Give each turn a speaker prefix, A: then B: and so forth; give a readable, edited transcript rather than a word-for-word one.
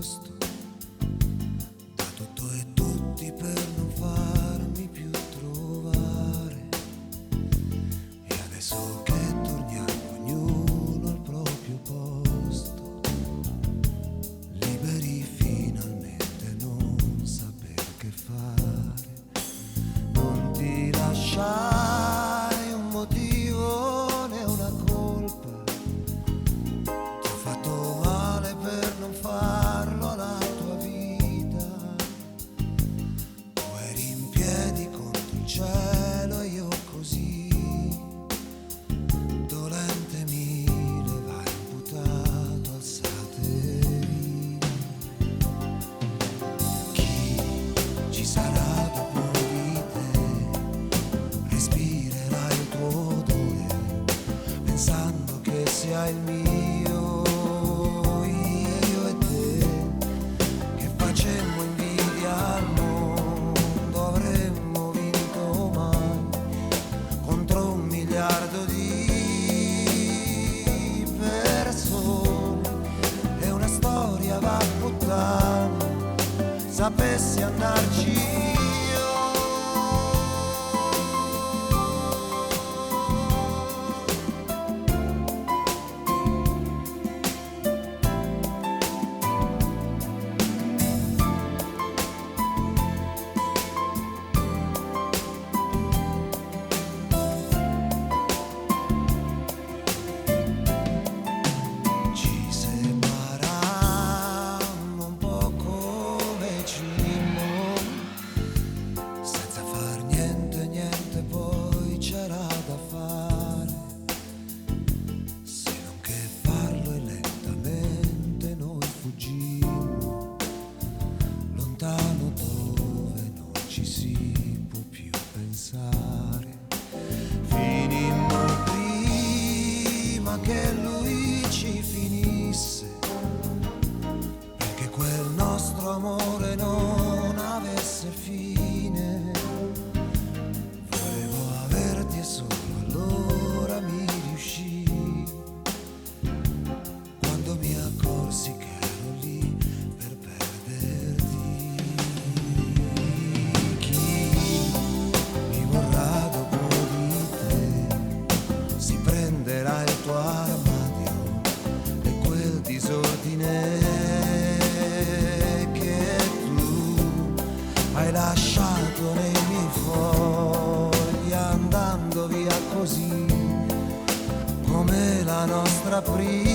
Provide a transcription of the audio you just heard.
A: nascosto da tutto e tutti per non farmi più trovare. E adesso che torniamo ognuno al proprio posto, liberi finalmente, non saper che fare, non ti lasciare un motivo né una colpa. Ti ho fatto male per non farlo alla tua vita. Tu eri in piedi contro il cielo e io così, dolente mi levai imputato, alzate via. Chi ci sarà dopo di te? Respirerai il tuo odore pensando che sia il mio. Io e te che facemmo invidia al mondo, avremmo vinto mai contro 1 miliardo di persone. E una storia va a puttane, sapessi andarci io. Ci separammo un po' come cimo, senza far niente, niente poi c'era da fare, se non che farlo, e lentamente noi fuggimmo, lontano dove non ci si può più pensare. Finimmo prima che lui ci finisse, perché quel nostro amore non avesse fine. Volevo averti e solo allora mi riuscì, quando mi accorsi che ero lì per perderti. Chi mi vorrà dopo di te si prenderà il tuo armadio e quel disordine che tu hai lasciato nei miei fogli, andando via così come la nostra prima